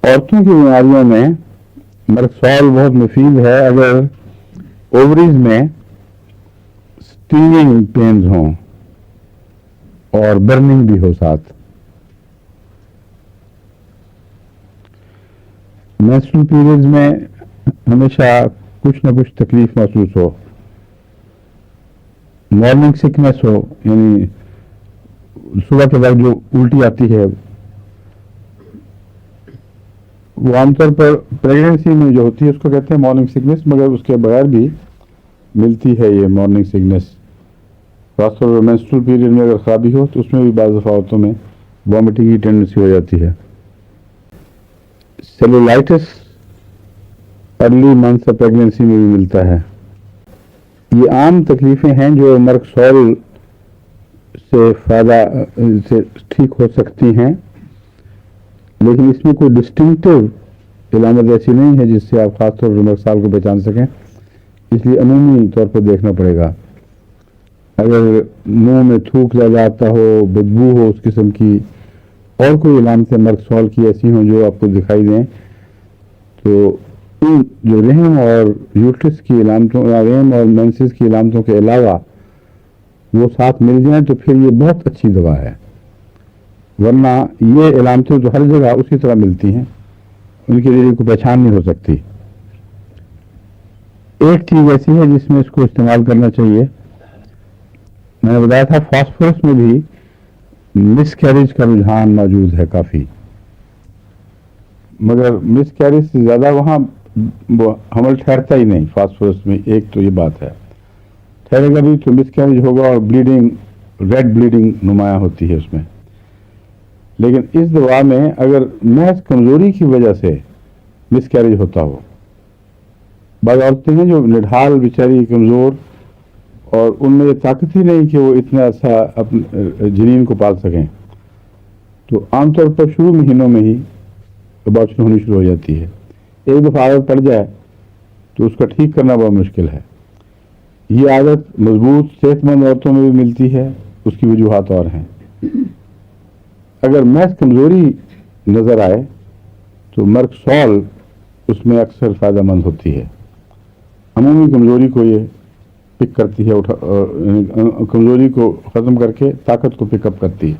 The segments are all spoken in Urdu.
عورتوں کی بیماریوں میں مرکسول بہت مفید ہے اگر اووریز میں اسٹنگنگ پینز ہوں اور برننگ بھی ہو ساتھ. مینسٹرل پیریڈز میں ہمیشہ کچھ نہ کچھ تکلیف محسوس ہو, مارننگ سکنس ہو, یعنی صبح کے وقت جو الٹی آتی ہے وہ عام طور پر پریگننسی میں جو ہوتی ہے اس کو کہتے ہیں مارننگ سکنس, مگر اس کے بغیر بھی ملتی ہے یہ مارننگ سکنس. خاص طور پر مینسٹرل پیریڈ میں اگر خرابی ہو تو اس میں بھی بعض دفعاتوں میں وامٹنگ کی ٹینڈنسی ہو جاتی ہے. سیلولائٹس ارلی منتھس آف پریگننسی میں بھی ملتا ہے. یہ عام تکلیفیں ہیں جو مرکسول سے فائدہ سے ٹھیک ہو سکتی ہیں, لیکن اس میں کوئی ڈسٹنکٹیو علامت ایسی نہیں ہے جس سے آپ خاص طور پر مرکسال کو پہچان سکیں, اس لیے عمومی طور پر دیکھنا پڑے گا. اگر منہ میں تھوک زیادہ آتا ہو, بدبو ہو اس قسم کی, اور کوئی علامتیں مرکسول کی ایسی ہوں جو آپ کو دکھائی دیں, تو ان جو رحم اور یوٹرس کی علامتوں, رحم اور مینسس کی علامتوں کے علاوہ وہ ساتھ مل جائیں تو پھر یہ بہت اچھی دوا ہے. ورنہ یہ علامتیں تو ہر جگہ اسی طرح ملتی ہیں, ان کے لیے کوئی پہچان نہیں ہو سکتی. ایک چیز ایسی ہے جس میں اس کو استعمال کرنا چاہیے, میں نے بتایا تھا فاسفورس میں بھی مس کیریج کا رجحان موجود ہے کافی, مگر مس کیریج سے زیادہ وہاں حمل ٹھہرتا ہی نہیں فاسفورس میں. ایک تو یہ بات ہے, ٹھہرے گا بھی تو مس کیریج ہوگا اور بلیڈنگ, ریڈ بلیڈنگ نمایاں ہوتی ہے اس میں. لیکن اس دوا میں اگر محض کمزوری کی وجہ سے مس کیریج ہوتا ہو, بعض عورتیں ہیں جو نڈھال بیچاری کمزور اور ان میں یہ طاقت ہی نہیں کہ وہ اتنا اچھا اپنے جنین کو پال سکیں, تو عام طور پر شروع مہینوں میں ہی ابارشن ہونی شروع ہو جاتی ہے. ایک دفعہ عادت پڑ جائے تو اس کا ٹھیک کرنا بہت مشکل ہے. یہ عادت مضبوط صحت مند عورتوں میں بھی ملتی ہے, اس کی وجوہات اور ہیں. اگر محض کمزوری نظر آئے تو مرکسول اس میں اکثر فائدہ مند ہوتی ہے. عمومی کمزوری کو یہ پک کرتی ہے, کمزوری کو ختم کر کے طاقت کو پک اپ کرتی ہے.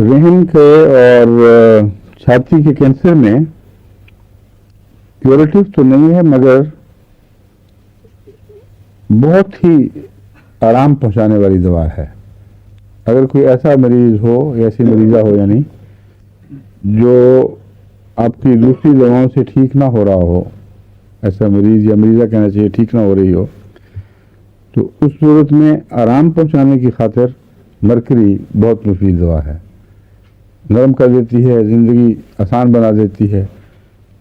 رحم کے اور چھاتی کے کینسر میں کیوریٹو تو نہیں ہے, مگر بہت ہی آرام پہنچانے والی دوا ہے. اگر کوئی ایسا مریض ہو, ایسی مریضہ ہو یعنی جو آپ کی دوسری دواؤں سے ٹھیک نہ ہو رہا ہو, ایسا مریض یا مریضہ کہنا چاہیے ٹھیک نہ ہو رہی ہو, تو اس صورت میں آرام پہنچانے کی خاطر مرکری بہت مفید دوا ہے. نرم کر دیتی ہے, زندگی آسان بنا دیتی ہے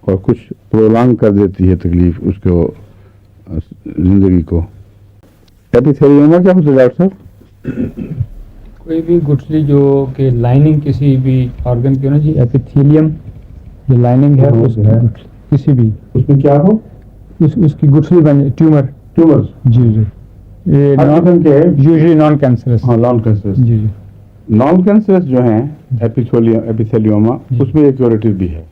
اور کچھ پرولانگ کر دیتی ہے تکلیف اس کو, زندگی کو. ایپیتھیلیوما کیا ہوتا ہے ڈاکٹر صاحب؟ کوئی بھی گٹھلی جو کہ لائننگ کسی بھی آرگن کی ہونا چاہیے, ایپیتھیلیم جو لائننگ ہے اس کی کسی بھی, اس میں کیا ہو, اس کی گٹھلی بن ٹیومر. ٹیومر جی جی, یوزلی نان کینسرس. ہاں نان کینسرس. جی جی, نان کینسرس جو ہیں ایپیتھیلیوما اس میں ایک کیوریٹو بھی ہے.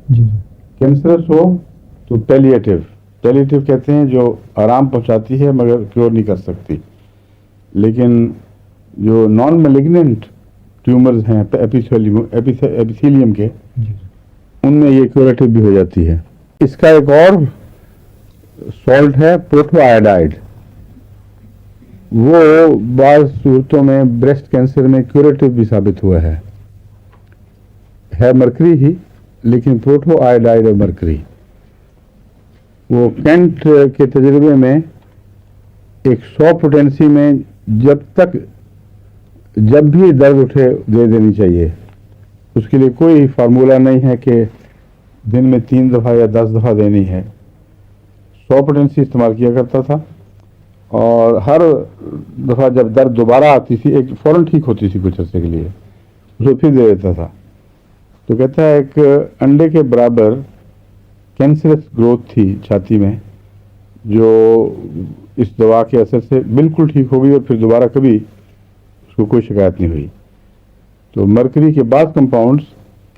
جی کینسرس ہو تو پیلیٹیو کہتے ہیں جو آرام پہنچاتی ہے مگر کیور نہیں کر سکتی. لیکن جو نان میلیگننٹ ٹیومرز ہیں ایپیتھیلیم کے, ان میں یہ کیوریٹو بھی ہو جاتی ہے. اس کا ایک اور سالٹ ہے پروٹو آئیڈائڈ, وہ بعض صورتوں میں بریسٹ کینسر میں کیوریٹو بھی ثابت ہوا ہے مرکری ہی, لیکن پروٹو آئیڈائڈ اور مرکری. وہ کینٹ کے تجربے میں 100 پوٹینسی میں جب بھی درد اٹھے دے دینی چاہیے. اس کے لیے کوئی فارمولہ نہیں ہے کہ دن میں 3 دفعہ یا 10 دفعہ دینی ہے. 100 پوٹینسی استعمال کیا کرتا تھا اور ہر دفعہ جب درد دوبارہ آتی تھی ایک فوراً ٹھیک ہوتی تھی کچھ عرصے کے لیے, اسے پھر دے دیتا تھا. تو کہتا ہے ایک انڈے کے برابر کینسرس گروتھ تھی چھاتی میں جو اس دوا کے اثر سے بالکل ٹھیک ہو گئی اور پھر دوبارہ کبھی اس کو کوئی شکایت نہیں ہوئی. تو مرکری کے بعض کمپاؤنڈز